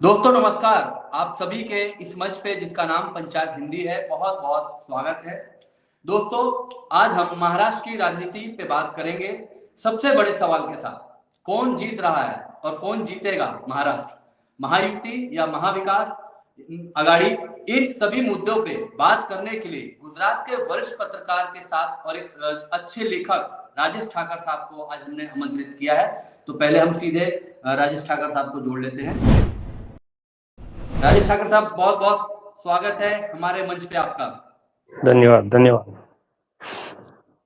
दोस्तों नमस्कार। आप सभी के इस मंच पे जिसका नाम पंचायत हिंदी है, बहुत बहुत स्वागत है। दोस्तों, आज हम महाराष्ट्र की राजनीति पे बात करेंगे सबसे बड़े सवाल के साथ। कौन जीत रहा है और कौन जीतेगा महाराष्ट्र, महायुति या महाविकास आघाड़ी। इन सभी मुद्दों पे बात करने के लिए गुजरात के वरिष्ठ पत्रकार के साथ और एक अच्छे लेखक राजेश ठाकर साहब को आज हमने आमंत्रित किया है। तो पहले हम सीधे राजेश ठाकर साहब को जोड़ लेते हैं। राजेश ठाकर साहब, बहुत बहुत स्वागत है हमारे मंच पे आपका। धन्यवाद धन्यवाद।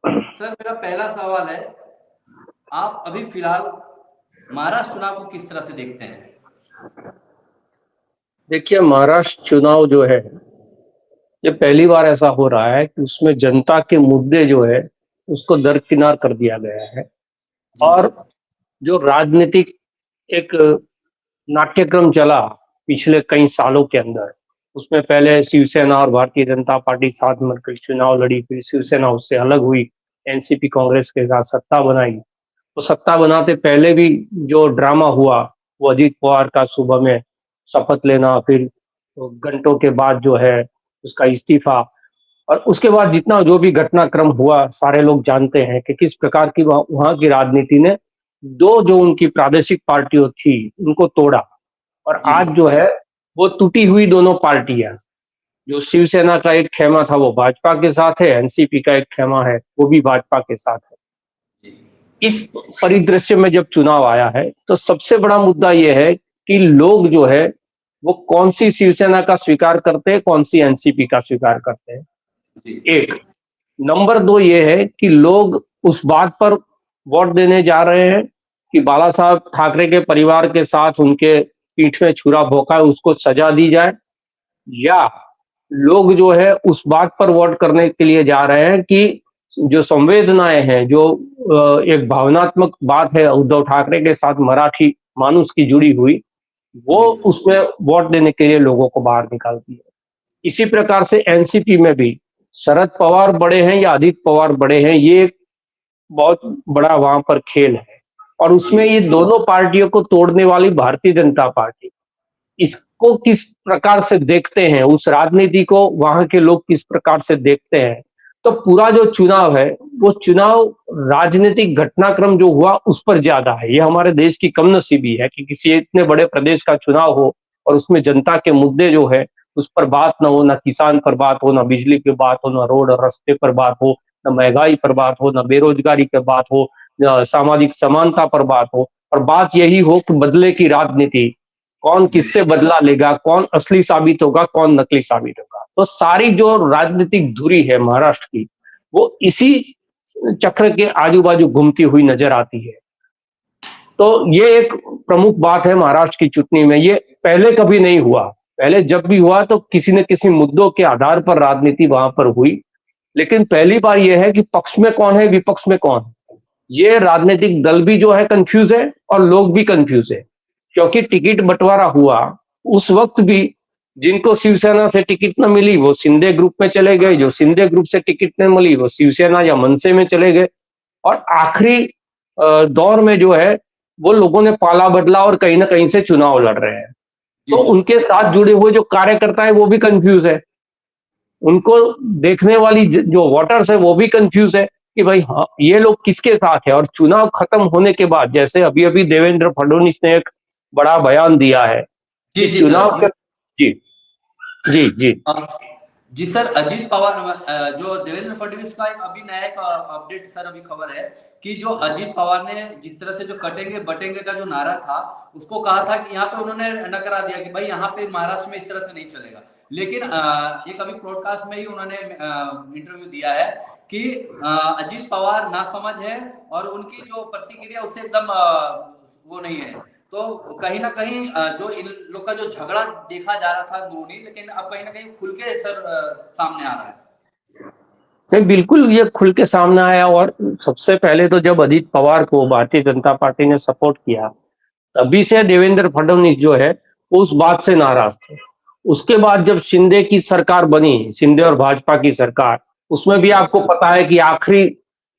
सर, मेरा पहला सवाल है, आप अभी फिलहाल महाराष्ट्र चुनाव को किस तरह से देखते हैं? देखिए, महाराष्ट्र चुनाव जो है, ये पहली बार ऐसा हो रहा है कि उसमें जनता के मुद्दे जो है उसको दरकिनार कर दिया गया है। और जो राजनीतिक एक नाट्यक्रम चला पिछले कई सालों के अंदर, उसमें पहले शिवसेना और भारतीय जनता पार्टी साथ मिलकर चुनाव लड़ी, फिर शिवसेना उससे अलग हुई, एनसीपी कांग्रेस के साथ सत्ता बनाई। तो सत्ता बनाते पहले भी जो ड्रामा हुआ, वो अजीत पवार का सुबह में शपथ लेना, फिर घंटों के बाद जो है उसका इस्तीफा, और उसके बाद जितना जो भी घटनाक्रम हुआ सारे लोग जानते हैं कि किस प्रकार की वहां की राजनीति ने दो जो उनकी प्रादेशिक पार्टियों थी उनको तोड़ा। और आज जो है वो टूटी हुई दोनों पार्टियां, जो शिवसेना का एक खेमा था वो भाजपा के साथ है, एनसीपी का एक खेमा है वो भी भाजपा के साथ है। इस परिदृश्य में जब चुनाव आया है तो सबसे बड़ा मुद्दा यह है कि लोग जो है वो कौन सी शिवसेना का स्वीकार करते हैं, कौन सी एनसीपी का स्वीकार करते हैं। एक नंबर दो ये है कि लोग उस बात पर वोट देने जा रहे हैं कि बाला साहब ठाकरे के परिवार के साथ उनके पीठ में छुरा भोंका है उसको सजा दी जाए, या लोग जो है उस बात पर वोट करने के लिए जा रहे हैं कि जो संवेदनाएं हैं, जो एक भावनात्मक बात है उद्धव ठाकरे के साथ मराठी मानुस की जुड़ी हुई, वो उसमें वोट देने के लिए लोगों को बाहर निकालती है। इसी प्रकार से एनसीपी में भी शरद पवार बड़े हैं या अजित पवार बड़े हैं, ये बहुत बड़ा वहां पर खेल है। और उसमें ये दोनों पार्टियों को तोड़ने वाली भारतीय जनता पार्टी, इसको किस प्रकार से देखते हैं, उस राजनीति को वहां के लोग किस प्रकार से देखते हैं। तो पूरा जो चुनाव है वो चुनाव राजनीतिक घटनाक्रम जो हुआ उस पर ज्यादा है। ये हमारे देश की कमनसीबी है कि किसी इतने बड़े प्रदेश का चुनाव हो और उसमें जनता के मुद्दे जो है उस पर बात ना हो, ना किसान पर बात हो, ना बिजली की बात हो, ना रोड और रास्ते पर बात हो, ना महंगाई पर बात हो, ना बेरोजगारी पर बात हो, ना सामाजिक समानता पर बात हो। और बात यही हो कि बदले की राजनीति, कौन किससे बदला लेगा, कौन असली साबित होगा, कौन नकली साबित होगा। तो सारी जो राजनीतिक धुरी है महाराष्ट्र की, वो इसी चक्र के आजू बाजू घूमती हुई नजर आती है। तो ये एक प्रमुख बात है महाराष्ट्र की चुनाव में। ये पहले कभी नहीं हुआ। पहले जब भी हुआ तो किसी न किसी मुद्दों के आधार पर राजनीति वहां पर हुई, लेकिन पहली बार यह है कि पक्ष में कौन है, विपक्ष में कौन है, ये राजनीतिक दल भी जो है कंफ्यूज है और लोग भी कंफ्यूज है। क्योंकि टिकट बंटवारा हुआ उस वक्त भी जिनको शिवसेना से टिकट न मिली वो शिंदे ग्रुप में चले गए, जो शिंदे ग्रुप से टिकट न मिली वो शिवसेना या मनसे में चले गए। और आखिरी दौर में जो है वो लोगों ने पाला बदला और कहीं ना कहीं से चुनाव लड़ रहे हैं। तो उनके साथ जुड़े हुए जो कार्यकर्ता है वो भी कंफ्यूज है, उनको देखने वाली जो वोटर्स है वो भी कंफ्यूज है कि भाई हाँ ये लोग किसके साथ है। और चुनाव खत्म होने के बाद जैसे अभी अभी देवेंद्र फडणवीस ने एक बड़ा बयान दिया है कि चुनाव का जी जी जी जी सर, अजीत पवार जो देवेंद्र फडणवीस का एक अभी नया एक अपडेट सर अभी खबर है कि जो अजीत पवार ने जिस तरह से जो कटेंगे बटेंगे का जो नारा था उसको कहा था कि यहाँ पे उन्होंने नकरा दिया कि भाई यहाँ पे महाराष्ट्र में इस तरह से नहीं चलेगा। लेकिन एक अभी ब्रॉडकास्ट में ही उन्होंने इंटरव्यू दिया है कि अजीत पवार नासमझ है और उनकी जो प्रतिक्रिया उससे एकदम वो नहीं है। तो कहीं ना कहीं जो इन लोग का जो झगड़ा देखा जा रहा था अंदरूनी, लेकिन अब कहीं ना कहीं खुल के सर सामने आ रहा है। नहीं, बिल्कुल ये खुल के सामने आया। और सबसे पहले तो जब अजीत पवार को भारतीय जनता पार्टी ने सपोर्ट किया तभी से देवेंद्र फडणवीस जो है वो उस बात से नाराज थे। उसके बाद जब शिंदे की सरकार बनी, शिंदे और भाजपा की सरकार, उसमें भी आपको पता है कि आखिरी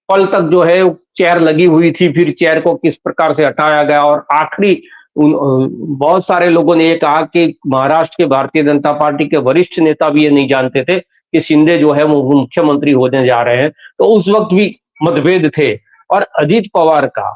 पल तक जो है चेयर लगी हुई थी, फिर चेयर को किस प्रकार से हटाया गया और आखिरी बहुत सारे लोगों ने ये कहा कि महाराष्ट्र के भारतीय जनता पार्टी के वरिष्ठ नेता भी ये नहीं जानते थे कि शिंदे जो है वो मुख्यमंत्री होने जा रहे हैं। तो उस वक्त भी मतभेद थे। और अजीत पवार का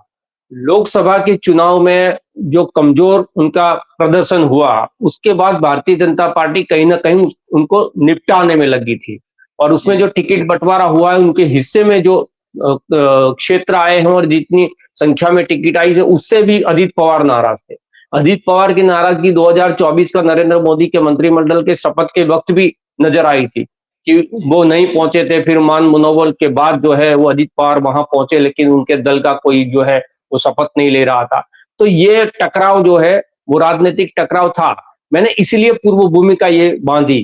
लोकसभा के चुनाव में जो कमजोर उनका प्रदर्शन हुआ, उसके बाद भारतीय जनता पार्टी कहीं ना कहीं उनको निपटाने में लगी थी। और उसमें जो जी टिकट बंटवारा हुआ है, उनके हिस्से में जो क्षेत्र आए हैं और जितनी संख्या में टिकट आई है, उससे भी अजीत पवार नाराज थे। अजीत पवार की नाराजगी 2024 का नरेंद्र मोदी के मंत्रिमंडल के शपथ के वक्त भी नजर आई थी कि जी वो नहीं पहुंचे थे। फिर मान मनोबल के बाद जो है वो अजीत पवार वहां पहुंचे, लेकिन उनके दल का कोई जो है वो शपथ नहीं ले रहा था। तो ये टकराव जो है वो राजनीतिक टकराव था। मैंने इसलिए पूर्व भूमिका ये बांधी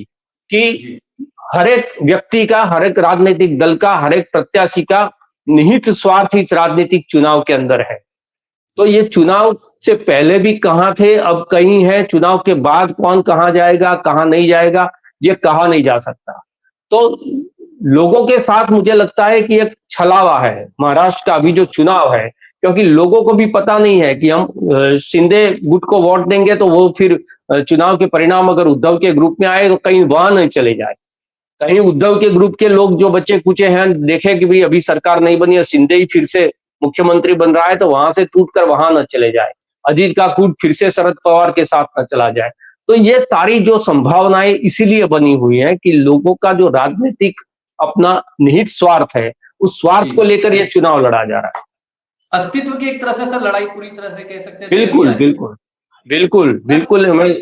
कि जी हर एक व्यक्ति का, हर एक राजनीतिक दल का, हर एक प्रत्याशी का निहित स्वार्थ इस राजनीतिक चुनाव के अंदर है। तो जी ये चुनाव से पहले भी कहाँ थे, अब कहीं है, चुनाव के बाद कौन कहाँ जाएगा, कहाँ नहीं जाएगा, ये कहा नहीं जा सकता। तो लोगों के साथ मुझे लगता है कि एक छलावा है महाराष्ट्र का अभी जो चुनाव है, क्योंकि लोगों को भी पता नहीं है कि हम शिंदे गुट को वोट देंगे तो वो फिर चुनाव के परिणाम अगर उद्धव के ग्रुप में आए तो कहीं वहां नहीं चले जाए। कहीं उद्धव के ग्रुप के लोग जो बच्चे कुचे हैं देखें कि भाई अभी सरकार नहीं बनी और शिंदे ही फिर से मुख्यमंत्री बन रहा है, तो वहां से टूट कर वहां न चले जाए, अजीत का कूट फिर से शरद पवार के साथ न चला जाए। तो ये सारी जो संभावनाएं इसीलिए बनी हुई है कि लोगों का जो राजनीतिक अपना निहित स्वार्थ है, उस स्वार्थ को जी लेकर ये चुनाव लड़ा जा रहा है। अस्तित्व की एक तरह से सर लड़ाई पूरी तरह से कह सकते हैं चल ही बिल्कुल, रही है। बिल्कुल, बिल्कुल, सर बिल्कुल हमें।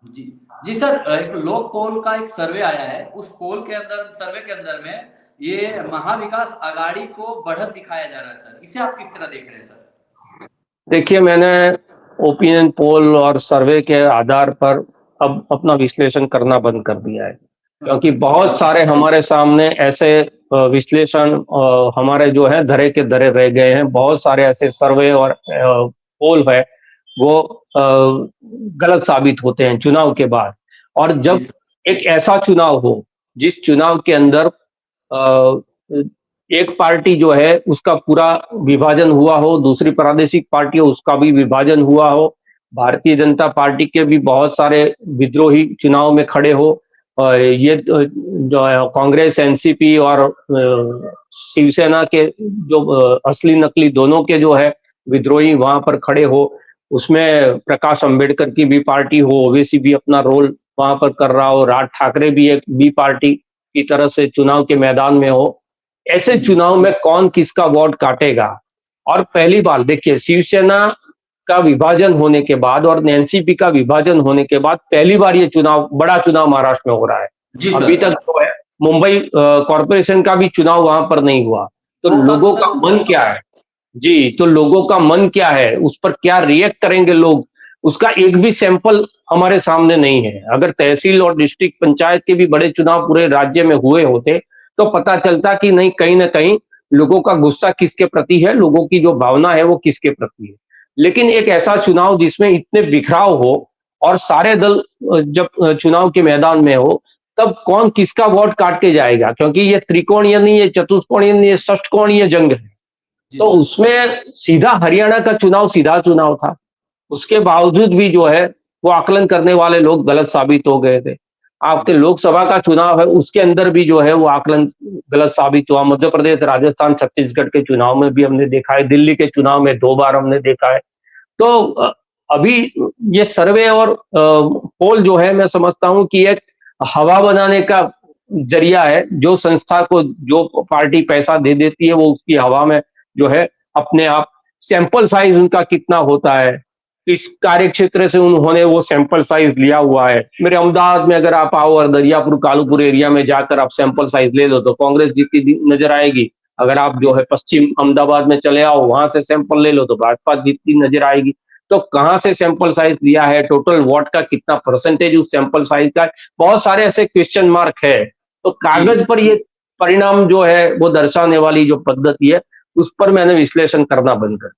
जी जी सर, एक लोक पोल का एक सर्वे आया है, उस पोल के अंदर, सर्वे के अंदर में ये महाविकास आघाड़ी को बढ़त दिखाया जा रहा है सर, इसे आप किस तरह देख रहे हैं सर? देखिए, मैंने ओपिनियन पोल और सर्वे के आधार पर अब अपना विश्लेषण करना बंद कर दिया है, क्योंकि बहुत चलिए। सारे हमारे सामने ऐसे विश्लेषण हमारे जो है धरे के धरे रह गए हैं। बहुत सारे ऐसे सर्वे और पोल है वो गलत साबित होते हैं चुनाव के बाद। और जी जब सर। एक ऐसा चुनाव हो जिस चुनाव के अंदर अ, एक पार्टी जो है उसका पूरा विभाजन हुआ हो, दूसरी प्रादेशिक पार्टी हो उसका भी विभाजन हुआ हो, भारतीय जनता पार्टी के भी बहुत सारे विद्रोही चुनाव में खड़े हो, ये जो है कांग्रेस, एनसीपी और शिवसेना के जो असली नकली दोनों के जो है विद्रोही वहां पर खड़े हो, उसमें प्रकाश अंबेडकर की भी पार्टी हो, ओवैसी भी अपना रोल वहां पर कर रहा हो, राज ठाकरे भी एक बी पार्टी की तरह से चुनाव के मैदान में हो। ऐसे चुनाव में कौन किसका वोट काटेगा? और पहली बार देखिए, शिवसेना का विभाजन होने के बाद और एनसीपी का विभाजन होने के बाद पहली बार ये चुनाव, बड़ा चुनाव महाराष्ट्र में हो रहा है। जी अभी सर। तक जो है मुंबई कॉरपोरेशन का भी चुनाव वहां पर नहीं हुआ। तो 2 साल लोगों से सर का वो मन बंद था क्या सर। है? जी, जी तो लोगों का मन क्या है, उस पर क्या रिएक्ट करेंगे लोग, उसका एक भी सैंपल हमारे सामने नहीं है। अगर तहसील और डिस्ट्रिक्ट पंचायत के भी बड़े चुनाव पूरे राज्य में हुए होते, तो पता चलता कि नहीं, कहीं न कहीं लोगों का गुस्सा किसके प्रति है, लोगों की जो भावना है वो किसके प्रति है। लेकिन एक ऐसा चुनाव जिसमें इतने बिखराव हो और सारे दल जब चुनाव के मैदान में हो, तब कौन किसका वोट काट के जाएगा? क्योंकि ये त्रिकोणीय नहीं, ये चतुष्कोणीय नहीं, ये षटकोणीय जंग है। जी तो सर। उसमें सीधा हरियाणा का चुनाव सीधा चुनाव था। उसके बावजूद भी जो है वो आकलन करने वाले लोग गलत साबित हो गए थे। आपके जी लोकसभा का चुनाव है, उसके अंदर भी जो है वो आकलन गलत साबित हुआ। मध्य प्रदेश, राजस्थान, छत्तीसगढ़ के चुनाव में भी हमने देखा है, दिल्ली के चुनाव में 2 बार हमने देखा है। तो अभी ये सर्वे और पोल जो है, मैं समझता हूँ कि एक हवा बनाने का ज़रिया है। जो संस्था को जो पार्टी पैसा दे देती है, वो उसकी हवा में जो है अपने आप सैंपल साइज़ उनका कितना होता है, किस कार्यक्षेत्र से उन्होंने वो सैंपल साइज़ लिया हुआ है। मेरे अहमदाबाद में अगर आप आओ और दरियापुर, कालूपुर एरिया में जाकर आप सैंपल साइज़ ले लो, तो कांग्रेस जीतती नज़र आएगी। अगर आप जो जी है पश्चिम अहमदाबाद में चले आओ, वहां से सैंपल ले लो, तो भाजपा जीतती नजर आएगी। तो कहाँ से सैंपल साइज लिया है, टोटल वोट का कितना परसेंटेज उस सैंपल साइज का है, बहुत सारे ऐसे क्वेश्चन मार्क है। तो जी। कागज पर ये परिणाम जो है वो दर्शाने वाली जो पद्धति है, उस पर मैंने विश्लेषण करना बंद कर दिया।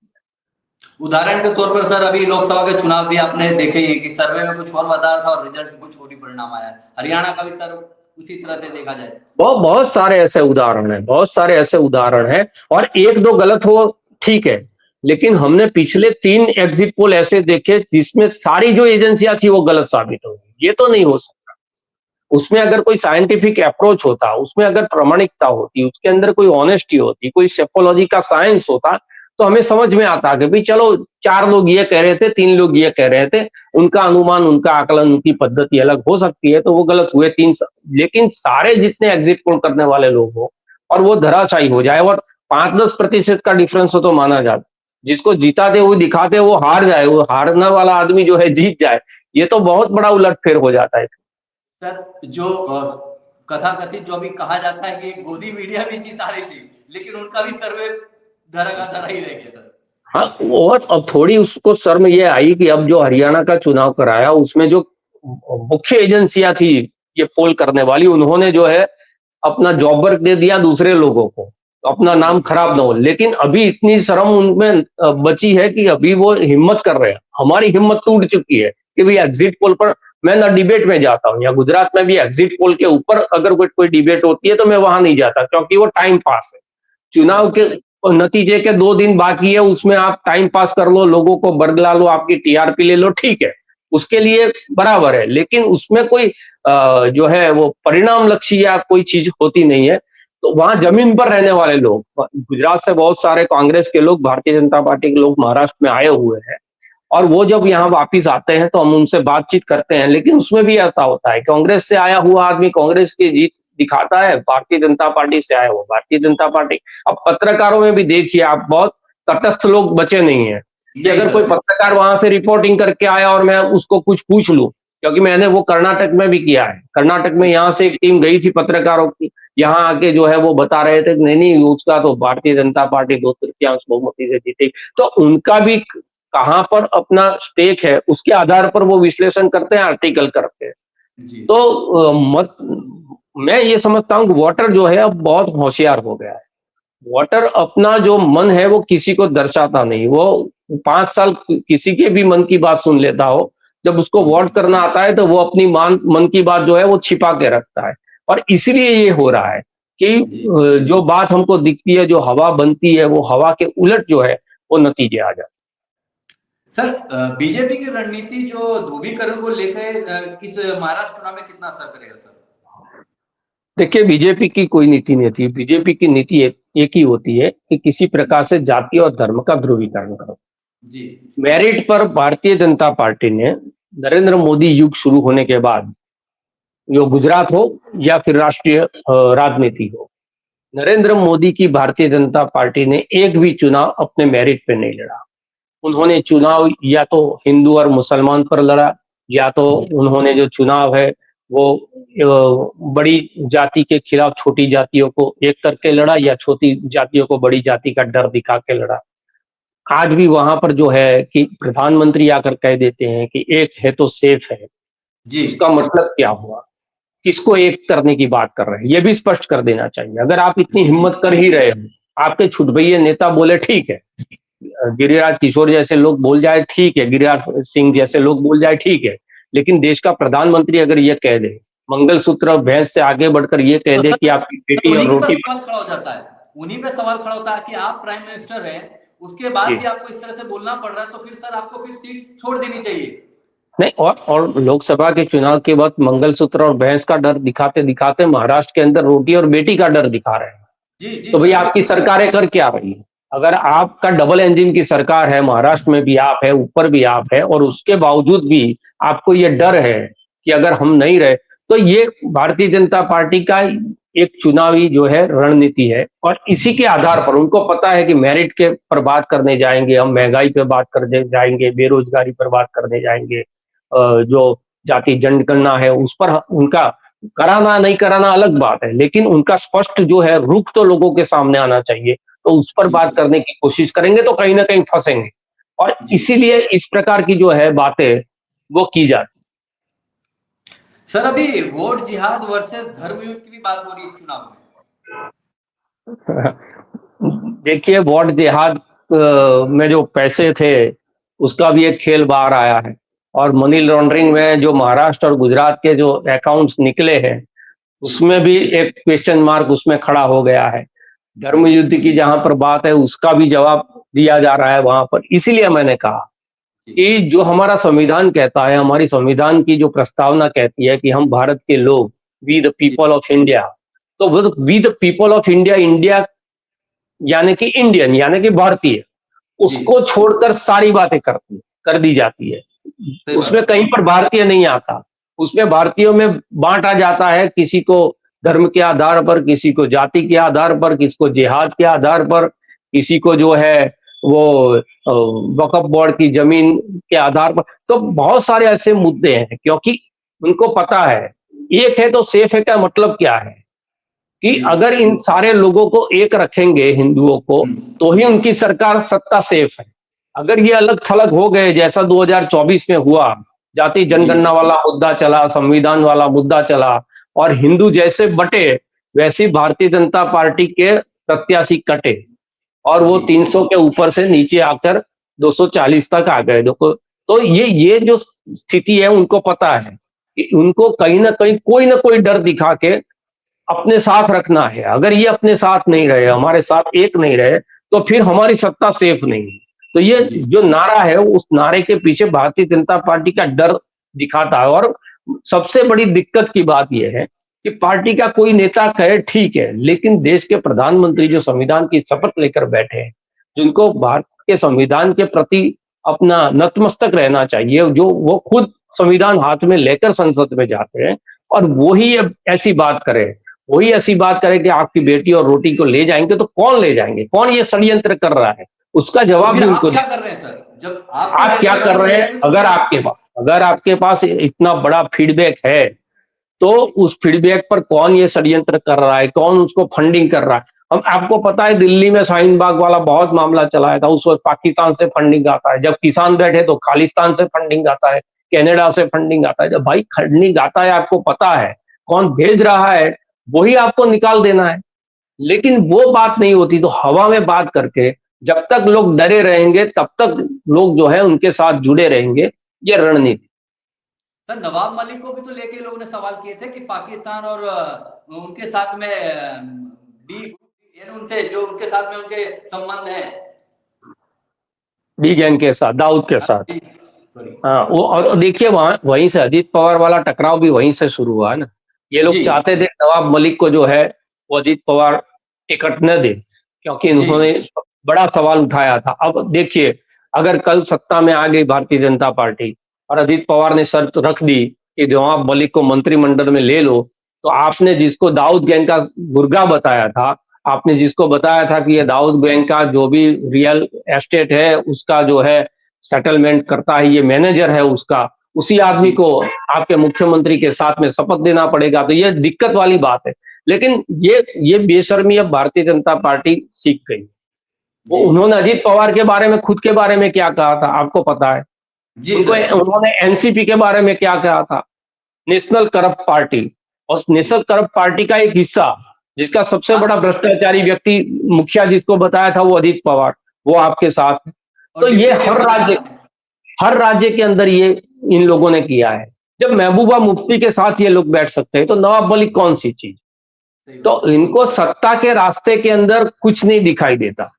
उदाहरण के तौर पर सर, अभी लोकसभा के चुनाव भी आपने देखे ही है कि सर्वे में कुछ और बता रहा था और रिजल्ट कुछ और ही परिणाम आया है। हरियाणा का भी सर उसी तरह से देखा जाए। बहुत बहुत सारे ऐसे उदाहरण हैं, बहुत सारे ऐसे उदाहरण हैं। और एक दो गलत हो, ठीक है, लेकिन हमने पिछले 3 एग्जिट पोल ऐसे देखे जिसमें सारी जो एजेंसियां थी वो गलत साबित हो गई। ये तो नहीं हो सकता। उसमें अगर कोई साइंटिफिक अप्रोच होता, उसमें अगर प्रामाणिकता होती, उसके अंदर कोई ऑनेस्टी होती, कोई सेपोलॉजी का साइंस होता, तो हमें समझ में आता कि भाई चलो 4 लोग ये कह रहे थे, 3 लोग ये कह रहे थे, उनका अनुमान, उनका आकलन, उनकी पद्धति अलग हो सकती है, तो वो गलत हुए 3 लेकिन सारे जितने एग्जिट पोल करने वाले लोग हो और वो धराशायी हो जाए और 5-10% का डिफरेंस हो तो माना जाता। जिसको जिताते हुए दिखाते वो हार जाए, वो हारने वाला आदमी जो है जीत जाए, ये तो बहुत बड़ा उलटफेर हो जाता है। सर जो कथा कथित जो अभी कहा जाता है कि गोदी मीडिया भी जीता रही थी, लेकिन उनका भी सर्वे धरा का धरा ही रह गया था। हाँ, और अब थोड़ी उसको शर्म ये आई कि अब जो हरियाणा का चुनाव कराया उसमें जो मुख्य एजेंसियां थी ये पोल करने वाली, उन्होंने जो है अपना जॉब वर्क दे दिया दूसरे लोगों को, अपना नाम खराब ना हो। लेकिन अभी इतनी शर्म उनमें बची है कि अभी वो हिम्मत कर रहे हैं। हमारी हिम्मत टूट चुकी है कि भाई एग्जिट पोल पर मैं ना डिबेट में जाता हूँ, या गुजरात में भी एग्जिट पोल के ऊपर अगर कोई डिबेट होती है तो मैं वहां नहीं जाता, क्योंकि वो टाइम पास है। चुनाव के नतीजे के 2 दिन बाकी है, उसमें आप टाइम पास कर लो, लोगों को बरगला लो, आपकी टीआरपी ले लो, ठीक है, उसके लिए बराबर है। लेकिन उसमें कोई जो है वो परिणाम लक्ष्य या कोई चीज होती नहीं है। तो वहां जमीन पर रहने वाले लोग, गुजरात से बहुत सारे कांग्रेस के लोग, भारतीय जनता पार्टी के लोग महाराष्ट्र में आए हुए हैं, और वो जब यहाँ वापिस आते हैं तो हम उनसे बातचीत करते हैं। लेकिन उसमें भी ऐसा होता है, कांग्रेस से आया हुआ आदमी कांग्रेस की जीत दिखाता है, भारतीय जनता पार्टी से आया हुआ भारतीय जनता पार्टी। अब पत्रकारों में भी देखिए आप, बहुत तटस्थ लोग बचे नहीं है कि नहीं अगर कोई सर। पत्रकार वहां से रिपोर्टिंग करके आया और मैं उसको कुछ पूछ लूं, क्योंकि मैंने वो कर्नाटक में भी किया है। कर्नाटक में यहाँ से एक टीम गई थी पत्रकारों की, यहाँ आके जो है वो बता रहे थे कि नहीं नहीं उसका तो भारतीय जनता पार्टी 2/3 बहुमती से जीती। तो उनका भी कहाँ पर अपना स्टेक है उसके आधार पर वो विश्लेषण करते हैं, आर्टिकल करते हैं। जी तो मत मैं ये समझता हूँ कि वोटर जो है अब बहुत होशियार हो गया है। वोटर अपना जो मन है वो किसी को दर्शाता नहीं, वो 5 साल किसी के भी मन की बात सुन लेता हो, जब उसको जी वोट करना आता है तो वो अपनी मन की बात जो है वो छिपा के रखता है। और इसलिए ये हो रहा है कि जी जो बात हमको दिखती है, जो हवा बनती है, वो हवा के उलट जो है वो नतीजे आ जाते सर, बीजेपी की रणनीति जो ध्रुवीकरण को लेकर इस महाराष्ट्र चुनाव में कितना असर करेगा सर? हैं। देखिए, बीजेपी की कोई नीति नहीं होती। बीजेपी की नीति एक ही होती है कि किसी प्रकार से जाति और धर्म का ध्रुवीकरण करो। जी मेरिट पर भारतीय जनता पार्टी ने नरेंद्र मोदी युग शुरू होने के बाद, जो गुजरात हो या फिर राष्ट्रीय राजनीति हो, नरेंद्र मोदी की भारतीय जनता पार्टी ने एक भी चुनाव अपने मेरिट पे नहीं लड़ा। जी उन्होंने चुनाव या तो हिंदू और मुसलमान पर लड़ा, या तो जी उन्होंने जो चुनाव है वो बड़ी जाति के खिलाफ छोटी जातियों को एक करके लड़ा, या छोटी जातियों को बड़ी जाति का डर दिखा के लड़ा। आज भी वहां पर जो है कि प्रधानमंत्री आकर कह देते हैं कि एक है तो सेफ है, जी उसका मतलब क्या हुआ? किसको एक करने की बात कर रहे हैं, ये भी स्पष्ट कर देना चाहिए। अगर आप इतनी जी जी हिम्मत कर ही रहे हो, आपके छुटभइये नेता बोले ठीक है, गिरिराज किशोर जैसे लोग बोल जाए ठीक है, गिरिराज सिंह जी जैसे लोग बोल जाए ठीक है, लेकिन देश का प्रधानमंत्री अगर ये कह दे, मंगलसूत्र भैंस से आगे बढ़कर ये कह तो दे कि सर, आपकी बेटी और उन्हीं पर रोटी। सवाल खड़ा हो जाता है। उन्हीं पे सवाल खड़ा होता है कि आप प्राइम मिनिस्टर हैं, उसके बाद जी भी आपको इस तरह से बोलना पड़ रहा है, तो फिर सर आपको फिर सीट छोड़ देनी चाहिए। नहीं, और लोकसभा के चुनाव के वक्त मंगलसूत्र और भैंस का डर दिखाते दिखाते महाराष्ट्र के अंदर रोटी और बेटी का डर दिखा रहे हैं। जी जी तो भाई सर। आपकी सरकारें कर क्या रही है? अगर आपका डबल इंजन की सरकार है, महाराष्ट्र में भी आप है, ऊपर भी आप है, और उसके बावजूद भी आपको ये डर है कि अगर हम नहीं रहे, तो ये भारतीय जनता पार्टी का एक चुनावी जो है रणनीति है। और इसी के आधार पर उनको पता है कि मेरिट के पर बात करने जाएंगे, हम महंगाई पे बात करने जाएंगे, बेरोजगारी पर बात करने जाएंगे, जो जाति जनगणना है उस पर उनका कराना नहीं कराना अलग बात है, लेकिन उनका स्पष्ट जो है रुख तो लोगों के सामने आना चाहिए। तो उस पर जी बात जी करने की कोशिश करेंगे तो कहीं ना कहीं फंसेंगे, और जी इसीलिए इस प्रकार की जो है बातें वो की जाती। सर, अभी वोट जिहाद वर्सेस धर्म युद्ध की भी बात हो रही है इस चुनाव में। देखिए, वोट जिहाद में जो पैसे थे उसका भी एक खेल बाहर आया है, और जी मनी लॉन्ड्रिंग में जो महाराष्ट्र और गुजरात के जो अकाउंट्स निकले हैं जी उसमें भी एक क्वेश्चन मार्क उसमें खड़ा हो गया है। धर्म युद्ध की जहां पर बात है उसका भी जवाब दिया जा रहा है वहां पर। इसीलिए मैंने कहा जी कि जो हमारा संविधान कहता है, हमारी संविधान की जो प्रस्तावना कहती है कि हम भारत के लोग, वी द जी पीपल ऑफ इंडिया, तो वो we the people of India, India यानी कि इंडियन यानी कि भारतीय, जी उसको छोड़कर सारी बातें कर दी जाती है। सही बात उसमें है। कहीं पर भारतीय नहीं आता। उसमें भारतीयों में बांटा जाता है, किसी को धर्म के आधार पर, किसी को जाति के आधार पर, किसी को जिहाद के आधार पर, किसी को जो है वो वक्फ बोर्ड की जमीन के आधार पर। तो बहुत सारे ऐसे मुद्दे हैं, क्योंकि उनको पता है एक है तो सेफ है का मतलब क्या है कि जी अगर इन सारे लोगों को एक रखेंगे, हिंदुओं को, हम्म, तो ही उनकी सरकार सत्ता सेफ है। अगर ये अलग थलग हो गए जैसा 2024 में हुआ, जाति जी जनगणना वाला मुद्दा चला, संविधान वाला मुद्दा चला, और हिंदू जैसे बटे वैसे ही भारतीय जनता पार्टी के प्रत्याशी कटे, और वो जी 300 के ऊपर से नीचे आकर 240 तक आ गए। देखो, तो ये जो स्थिति है, उनको पता है कि उनको कहीं ना कहीं कोई ना कोई डर दिखा के अपने साथ रखना है। अगर ये अपने साथ नहीं रहे, हमारे साथ एक नहीं रहे, तो फिर हमारी सत्ता सेफ नहीं है। तो ये जी जो नारा है, उस नारे के पीछे भारतीय जनता पार्टी का डर दिखाता है। और सबसे बड़ी दिक्कत की बात यह है कि पार्टी का कोई नेता कहे ठीक है, लेकिन देश के प्रधानमंत्री जो संविधान की शपथ लेकर बैठे हैं, जिनको भारत के संविधान के प्रति अपना नतमस्तक रहना चाहिए, जो वो खुद संविधान हाथ में लेकर संसद में जाते हैं, और वो ही अब ऐसी बात करे, वही ऐसी बात करे कि आपकी बेटी और रोटी को ले जाएंगे, तो कौन ले जाएंगे? कौन ये षड्यंत्र कर रहा है? उसका तो जवाब फिर भी आप उनको क्या दे। कर रहे हैं सर, जब आपके आप क्या नेता कर नहीं रहे ले हैं? जाएंगे तो फिर आप। अगर आपके पास इतना बड़ा फीडबैक है, तो उस फीडबैक पर कौन ये षड्यंत्र कर रहा है, कौन उसको फंडिंग कर रहा है? हम आपको पता है, दिल्ली में शाहीन बाग वाला बहुत मामला चलाया था, उस वक्त पाकिस्तान से फंडिंग आता है, जब किसान बैठे तो खालिस्तान से फंडिंग आता है, कनाडा से फंडिंग आता है। जब भाई फंडिंग आता है, आपको पता है कौन भेज रहा है, वही आपको निकाल देना है। लेकिन वो बात नहीं होती, तो हवा में बात करके जब तक लोग डरे रहेंगे, तब तक लोग जो है उनके साथ जुड़े रहेंगे। ये रणनीति। सर नवाब मलिक को भी तो लेके लोगों ने सवाल किए थे कि पाकिस्तान और उनके साथ में डी, यानी उनसे जो उनके साथ में उनके संबंध हैं। बी गैंग के साथ, दाऊद के साथ। सॉरी। हाँ, वो और देखिए वहां वहीं से अजीत पवार वाला टकराव भी वहीं से शुरू हुआ है ना। ये लोग जी चाहते थे नवाब मलिक को जो है वो अजीत पवार टिकट न दे, क्योंकि जी उन्होंने बड़ा सवाल उठाया था। अब देखिए, अगर कल सत्ता में आ गई भारतीय जनता पार्टी और अजीत पवार ने शर्त रख दी कि नवाब मलिक को मंत्रिमंडल में ले लो, तो आपने जिसको दाऊद गैंग का गुर्गा बताया था, आपने जिसको बताया था कि ये दाऊद गैंग का जो भी रियल एस्टेट है उसका जो है सेटलमेंट करता है, ये मैनेजर है उसका, उसी आदमी जी को आपके मुख्यमंत्री के साथ में शपथ देना पड़ेगा। तो ये दिक्कत वाली बात है। लेकिन ये बेशर्मी अब भारतीय जनता पार्टी सीख गई। वो जी उन्होंने अजीत पवार के बारे में, खुद के बारे में क्या कहा था आपको पता है? जी उनको सर। उन्होंने एनसीपी के बारे में क्या कहा था? National corrupt party. और जी नेशनल करप्ट पार्टी का एक हिस्सा, जिसका सबसे बड़ा हाँ, भ्रष्टाचारी व्यक्ति, मुखिया जिसको बताया था, वो अजीत पवार, वो आपके साथ है। तो और ये डिप्टी सीएम के साथ में। हर राज्य के अंदर ये इन लोगों ने किया है। जब महबूबा मुफ्ती के साथ ये लोग बैठ सकते हैं, तो नवाब मलिक कौन सी चीज? सही तो बात है। इनको सत्ता के रास्ते के अंदर कुछ नहीं दिखाई देता।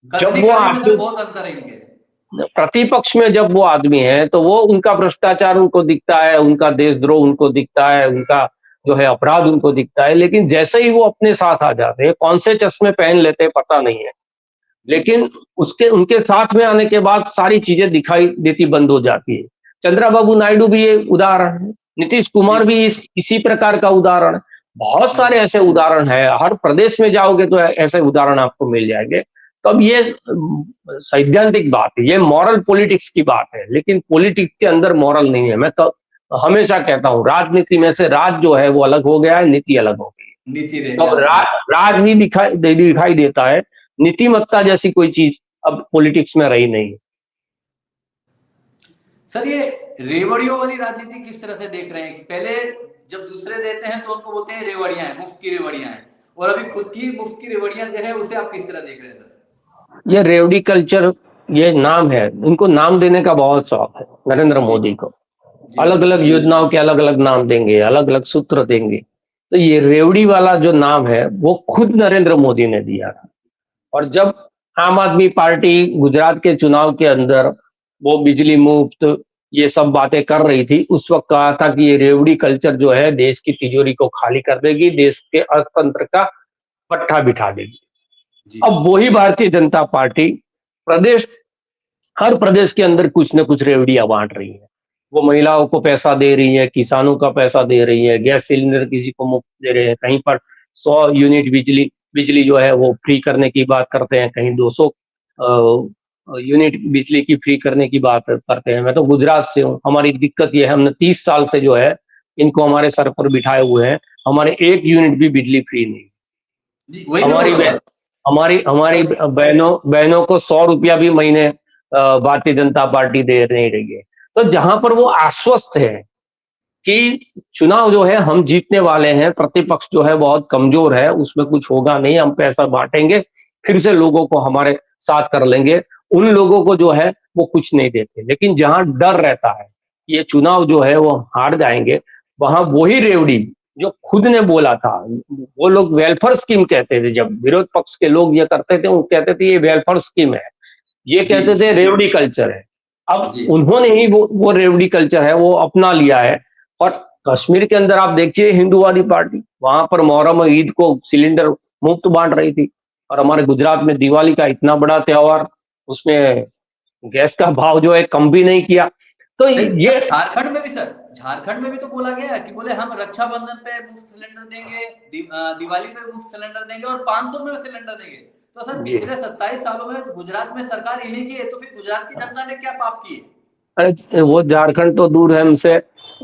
जब कथनी वो करनी में सर आके बहुत अंतर है इनके। प्रतिपक्ष में जब वो आदमी है, तो वो उनका भ्रष्टाचार उनको दिखता है, उनका देशद्रोह उनको दिखता है, उनका जो है अपराध उनको दिखता है। लेकिन जैसे ही वो अपने साथ आ जाते हैं, कौन से चश्मे पहन लेते हैं पता नहीं है, जी लेकिन उसके उनके साथ में आने के बाद सारी चीजें दिखाई देती बंद हो जाती है। चंद्रबाबू नायडू भी ये उदाहरण है, नीतीश जी कुमार भी इसी प्रकार का उदाहरण है। बहुत जी सारे ऐसे उदाहरण है, हर प्रदेश में जाओगे तो ऐसे उदाहरण आपको मिल जाएंगे। तो अब ये सैद्धांतिक बात है, ये मॉरल पॉलिटिक्स की बात है, लेकिन पॉलिटिक्स के अंदर मॉरल नहीं है। मैं तो हमेशा कहता हूँ, राजनीति में से राज जो है वो अलग हो गया है, नीति अलग हो गई है। नीति रह तो अब जाती है। राज ही दिखाई देता है, नीतिमत्ता जैसी कोई चीज अब पॉलिटिक्स में रही नहीं। सर ये रेवड़ियों वाली राजनीति किस तरह से देख रहे हैं कि पहले जब दूसरे देते हैं तो उनको बोलते हैं रेवड़ियां हैं, मुफ्त की रेवड़ियां हैं, और अभी खुद की मुफ्त की रेवड़ियां जो है उसे आप किस तरह देख रहे हैं सर? ये रेवड़ी कल्चर, ये नाम है, इनको नाम देने का बहुत शौक है नरेंद्र जी मोदी को। जी अलग अलग योजनाओं के अलग अलग नाम देंगे, अलग अलग सूत्र देंगे। तो ये रेवड़ी वाला जो नाम है वो खुद नरेंद्र मोदी ने दिया था। और जब आम आदमी पार्टी गुजरात के चुनाव के अंदर वो बिजली मुफ्त ये सब बातें कर रही थी, उस वक्त कहा था कि ये रेवड़ी कल्चर जो है देश की तिजोरी को खाली कर देगी, देश के अर्थतंत्र का पट्टा बिठा देगी। जी अब वही भारतीय जनता पार्टी प्रदेश हर प्रदेश के अंदर कुछ न कुछ रेवड़ियां बांट रही है। वो महिलाओं को पैसा दे रही है, किसानों का पैसा दे रही है, गैस सिलेंडर किसी को मुफ्त दे रहे हैं, कहीं पर 100 यूनिट बिजली बिजली जो है वो फ्री करने की बात करते हैं, कहीं 200 यूनिट बिजली की फ्री करने की बात करते हैं। मैं तो गुजरात से हूँ, हमारी दिक्कत ये है, हमने 30 साल से जो है इनको हमारे सर पर बिठाए हुए हैं, हमारे 1 यूनिट भी बिजली फ्री नहीं। जी, वही मैं बोल हमारी रहा हूँ बहन सर। हमारी हमारी सर, बहनों बहनों को 100 रुपया भी महीने भारतीय जनता पार्टी दे नहीं रही है। तो जहां पर वो आश्वस्त है कि चुनाव जो है हम जीतने वाले हैं, प्रतिपक्ष जो है बहुत कमजोर है, उसमें कुछ होगा नहीं, हम पैसा बांटेंगे, फिर से लोगों को हमारे साथ कर लेंगे, उन लोगों को जो है वो कुछ नहीं देते। लेकिन जहां डर रहता है ये चुनाव जो है वो हार जाएंगे, वहां वही रेवड़ी जो खुद ने बोला था, वो लोग वेलफेयर स्कीम कहते थे, जब विरोध पक्ष के लोग ये करते थे वो कहते थे ये वेलफेयर स्कीम है, ये जी कहते थे रेवड़ी कल्चर है। अब जी उन्होंने ही वो रेवड़ी कल्चर है वो अपना लिया है। और कश्मीर के अंदर आप देखिए हिंदूवादी पार्टी वहां पर मुहर्रम और ईद को सिलेंडर मुफ्त बांट रही थी, और हमारे गुजरात में दिवाली का इतना बड़ा त्योहार, उसमें गैस का भाव जो है कम भी नहीं किया। तो नहीं ये सर, झारखंड में भी सर, झारखंड में भी तो बोला गया कि बोले हम रक्षाबंधन पे मुफ्त सिलेंडर देंगे, दिवाली पे मुफ्त सिलेंडर देंगे और 500 में सिलेंडर देंगे। तो सर जी पिछले 27 सालों में तो गुजरात में सरकार इन्हीं की है, तो फिर गुजरात की जनता ने क्या पाप किए? अरे वो झारखंड तो दूर है हमसे,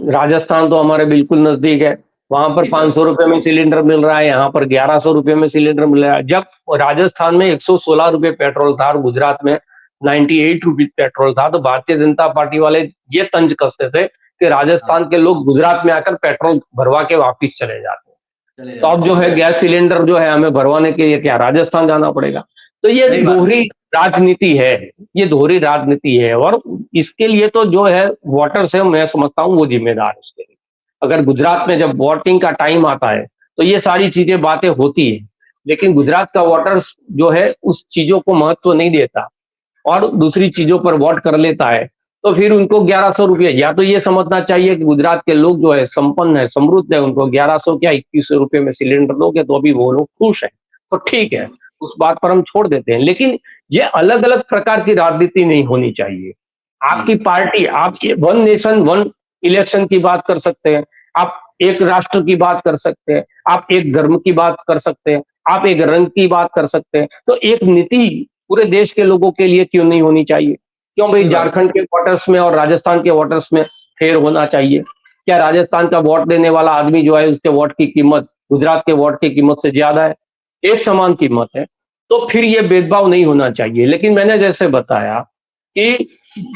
राजस्थान तो हमारे बिल्कुल नजदीक है। वहां पर जी सर। 500 रुपए में सिलेंडर मिल रहा है, यहाँ पर 1100 रुपए में सिलेंडर मिल रहा है। जब राजस्थान में 116 रुपए पेट्रोल था और गुजरात में 98 रुपीज पेट्रोल था, तो भारतीय जनता पार्टी वाले ये तंज कसते थे कि हाँ, राजस्थान के लोग गुजरात में आकर पेट्रोल भरवा के वापिस चले जाते हैं। चले तो अब जाते जो हैं। है गैस सिलेंडर जो है हमें भरवाने के लिए क्या राजस्थान जाना पड़ेगा। तो ये सही बात है। दोहरी राजनीति है, ये दोहरी राजनीति है, और इसके लिए तो जो है वोटर्स है, मैं समझता हूँ वो जिम्मेदार है उसके लिए। अगर गुजरात में जब वोटिंग का टाइम आता है तो ये सारी चीजें बातें होती है, लेकिन जी गुजरात का वोटर्स जो है उस चीजों को महत्व नहीं देता और दूसरी चीजों पर वोट कर लेता है। तो फिर उनको 1100 रुपये, या तो ये समझना चाहिए कि गुजरात के लोग जो है संपन्न है, समृद्ध है, उनको 1100 क्या 2100 रुपये में सिलेंडर दोगे तो अभी वो लोग खुश है, तो ठीक जी है, उस बात पर हम छोड़ देते हैं। लेकिन ये अलग अलग प्रकार की राजनीति नहीं होनी चाहिए। जी आपकी पार्टी, आप वन नेशन वन इलेक्शन की बात कर सकते हैं, आप एक राष्ट्र की बात कर सकते हैं, आप एक धर्म की बात कर सकते हैं, आप एक रंग की बात कर सकते हैं, तो एक नीति पूरे देश के लोगों के लिए क्यों नहीं होनी चाहिए? क्यों भाई सही बात है। झारखंड के वोटर्स में और राजस्थान के वोटर्स में फेर होना चाहिए? क्या राजस्थान का वोट देने वाला आदमी जो है उसके वोट की कीमत गुजरात के वोट की कीमत से ज्यादा है? एक समान कीमत है, तो फिर ये भेदभाव नहीं होना चाहिए। लेकिन मैंने जैसे बताया कि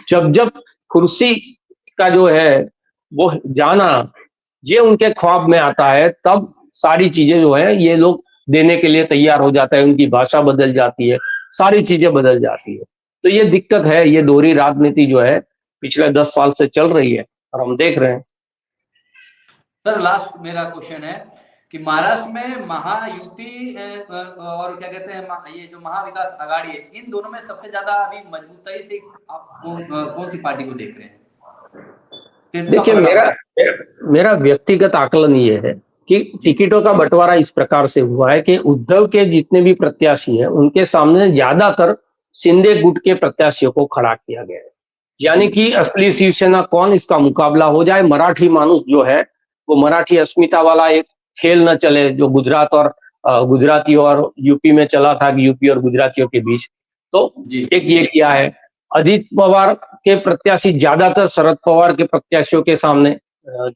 जब जब कुर्सी का जो है वो जाना ये उनके ख्वाब में आता है, तब सारी चीजें जो है ये लोग देने के लिए तैयार हो जाता है, उनकी भाषा बदल जाती है, सारी चीजें बदल जाती है। तो ये दिक्कत है, ये दोहरी राजनीति जो है पिछले 10 साल से चल रही है और हम देख रहे हैं। सर लास्ट मेरा क्वेश्चन है कि महाराष्ट्र में महायुति और क्या कहते हैं ये जो महाविकास आघाड़ी है, इन दोनों में सबसे ज्यादा अभी मजबूताई से आप कौन सी पार्टी को देख रहे हैं? किसका देखिए पलड़ा मेरा भारी? मेरा व्यक्तिगत आकलन ये है कि जी टिकटों का बंटवारा इस प्रकार से हुआ है कि उद्धव के जितने भी प्रत्याशी हैं उनके सामने ज्यादातर शिंदे गुट के प्रत्याशियों को खड़ा किया गया है। जी यानी कि असली शिवसेना कौन, इसका मुकाबला हो जाए, मराठी मानुस जो है वो मराठी अस्मिता वाला एक खेल न चले जो गुजरात और गुजराती और यूपी में चला था कि यूपी और गुजरातियों के बीच। तो जी एक ये किया है। अजीत पवार के प्रत्याशी ज्यादातर शरद पवार के प्रत्याशियों के सामने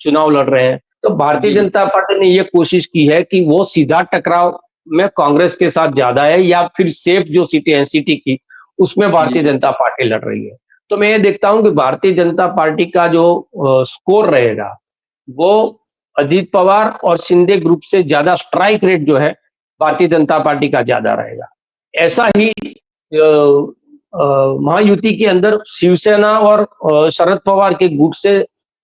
चुनाव लड़ रहे हैं। तो भारतीय जी जनता पार्टी ने ये कोशिश की है कि वो सीधा टकराव में कांग्रेस के साथ ज्यादा है, या फिर सेफ जो सीटें हैं सिटी की उसमें जी भारतीय जनता पार्टी लड़ रही है। तो मैं ये देखता हूं कि भारतीय जनता पार्टी का जो स्कोर रहेगा वो अजीत पवार और शिंदे ग्रुप से ज्यादा स्ट्राइक रेट जो है भारतीय जनता पार्टी का ज्यादा रहेगा। ऐसा ही महायुति के अंदर शिवसेना और शरद पवार के गुट से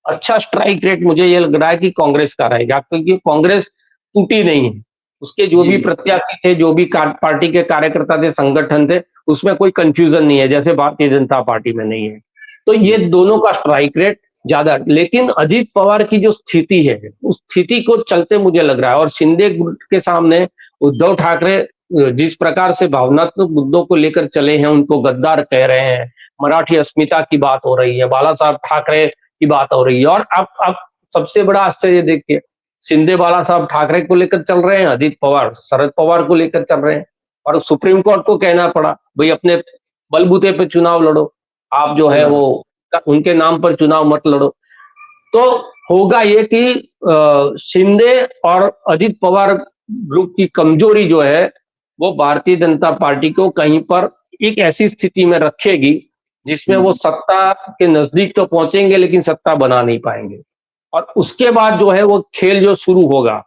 अच्छा स्ट्राइक रेट मुझे ये लग रहा है कि कांग्रेस का रहेगा, क्योंकि कांग्रेस टूटी नहीं है। उसके जो भी जी प्रत्याशी थे, जो भी पार्टी के कार्यकर्ता थे, संगठन थे, उसमें कोई कंफ्यूजन नहीं है, जैसे भारतीय जनता पार्टी में नहीं है। तो जी ये दोनों का स्ट्राइक रेट ज्यादा, लेकिन अजीत पवार की जो स्थिति है, उस स्थिति को चलते मुझे लग रहा है, और शिंदे गुट के सामने उद्धव ठाकरे जिस प्रकार से भावनात्मक मुद्दों को लेकर चले हैं, उनको गद्दार कह रहे हैं, मराठी अस्मिता की बात हो रही है, बाला साहब ठाकरे की बात हो रही है, और अब सबसे बड़ा आश्चर्य देखिए, शिंदे बाला साहब ठाकरे को लेकर चल रहे हैं, अजीत पवार शरद पवार को लेकर चल रहे हैं, और सुप्रीम कोर्ट को कहना पड़ा भाई अपने बलबूते पे चुनाव लड़ो, आप जो सही है बात वो है। उनके नाम पर चुनाव मत लड़ो। तो होगा ये कि शिंदे और अजीत पवार ग्रुप की कमजोरी जो है वो भारतीय जनता पार्टी को कहीं पर एक ऐसी स्थिति में रखेगी जिसमें वो हम्म, सत्ता के नजदीक तो पहुंचेंगे लेकिन सत्ता बना नहीं पाएंगे। और उसके बाद जो है वो खेल जो शुरू होगा,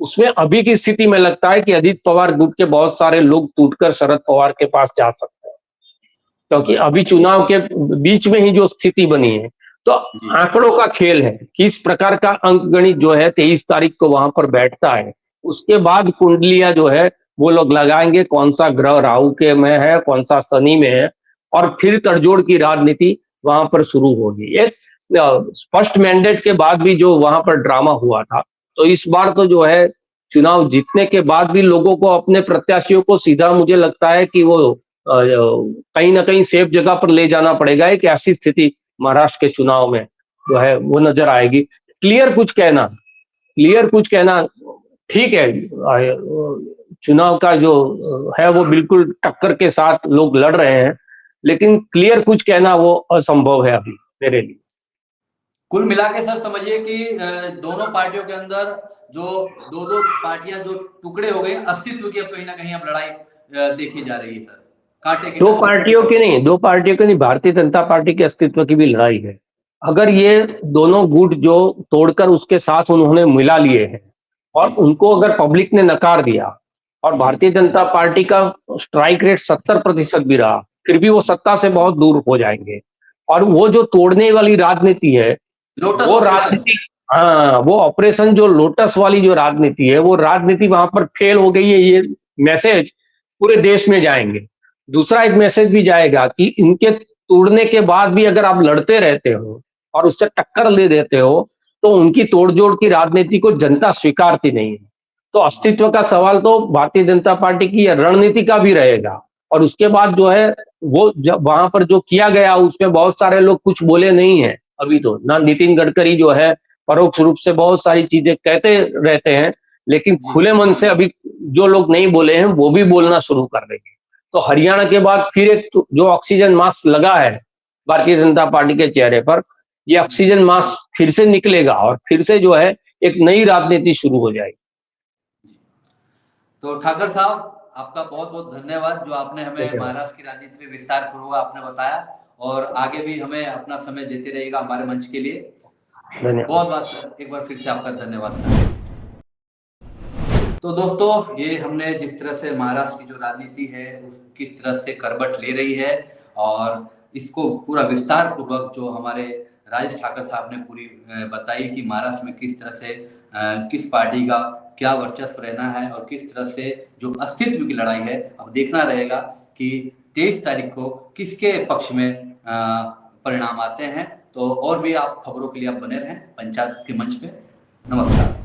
उसमें अभी की स्थिति में लगता है कि अजीत पवार गुट के बहुत सारे लोग टूटकर शरद पवार के पास जा सकते हैं, सही क्योंकि बात है। अभी चुनाव के बीच में ही जो स्थिति बनी है। तो जी आंकड़ों का खेल है, किस प्रकार का अंक गणित जो है 23 तारीख को वहां पर बैठता है, उसके बाद कुंडलियां जो है वो लोग लगाएंगे, कौन सा ग्रह राहु के में है, कौन सा शनि में है, और फिर तड़जोड़ की राजनीति वहां पर शुरू होगी। एक स्पष्ट मैंडेट के बाद भी जो वहां पर ड्रामा हुआ था, तो इस बार तो जो है चुनाव जीतने के बाद भी लोगों को अपने प्रत्याशियों को सीधा, मुझे लगता है कि वो कहीं ना कहीं सेफ जगह पर ले जाना पड़ेगा। एक ऐसी स्थिति महाराष्ट्र के चुनाव में जो है वो नजर आएगी। क्लियर कुछ कहना ठीक है, चुनाव का जो है वो बिल्कुल टक्कर के साथ लोग लड़ रहे हैं, लेकिन क्लियर कुछ कहना वो असंभव है अभी मेरे लिए। कुल मिला के सर समझिए कि दोनों पार्टियों के अंदर जो दो दो पार्टियां जो टुकड़े हो गए, अस्तित्व की अब कहीं ना कहीं अब लड़ाई देखी जा रही है सर, कांटे की दो टक्कर। पार्टियों की नहीं, दो पार्टियों की नहीं, भारतीय जनता पार्टी के अस्तित्व की भी लड़ाई है। अगर ये दोनों गुट जो तोड़कर उसके साथ उन्होंने मिला लिए हैं और जी उनको अगर पब्लिक ने नकार दिया, और जी भारतीय जनता पार्टी का स्ट्राइक रेट 70% भी रहा, फिर भी वो जी। सत्ता से बहुत दूर हो जाएंगे। और वो जो तोड़ने वाली राजनीति है, लोटस वो ऑपरेशन। राजनीति, हाँ, वो ऑपरेशन जो लोटस वाली जो राजनीति है, वो राजनीति वहां पर फेल हो गई है, ये मैसेज पूरे देश में जाएंगे। दूसरा एक मैसेज भी जाएगा कि इनके तोड़ने के बाद भी अगर आप लड़ते रहते हो और उससे टक्कर ले देते हो, तो उनकी तोड़जोड़ की राजनीति को जनता स्वीकारती नहीं है। तो अस्तित्व का सवाल तो भारतीय जनता पार्टी की रणनीति का भी रहेगा। और उसके बाद जो है वो जब वहां पर जो किया गया उसमें बहुत सारे लोग कुछ बोले नहीं है अभी, तो ना नितिन गडकरी जो है परोक्ष रूप से बहुत सारी चीजें कहते रहते हैं, लेकिन जी खुले मन से अभी जो लोग नहीं बोले हैं वो भी बोलना शुरू कर देंगे। तो हरियाणा के बाद फिर एक जो ऑक्सीजन मास्क लगा है भारतीय जनता पार्टी के चेहरे पर, ये जी। ऑक्सीजन मास्क फिर से निकलेगा और फिर से जो है एक नई राजनीति शुरू हो जाएगी। तो ठाकर साहब, आपका बहुत बहुत धन्यवाद जो आपने हमें धन्यवाद। महाराष्ट्र की राजनीति में विस्तार पूर्वक आपने बताया, और आगे भी हमें अपना समय देते रहिएगा हमारे मंच के लिए। धन्यवाद। बहुत बहुत सर, एक बार फिर से आपका धन्यवाद सर। तो दोस्तों, ये हमने जिस तरह से महाराष्ट्र की जो राजनीति है किस तरह से करवट ले रही है, और इसको पूरा विस्तार पूर्वक जो हमारे राजेश ठाकर साहब ने पूरी बताई कि महाराष्ट्र में किस तरह से किस पार्टी का क्या वर्चस्व रहना है और किस तरह से जो अस्तित्व की लड़ाई है। अब देखना रहेगा कि 23 तारीख को किसके पक्ष में परिणाम आते हैं। तो और भी आप खबरों के लिए आप बने रहें पंचायत के मंच पे। नमस्कार।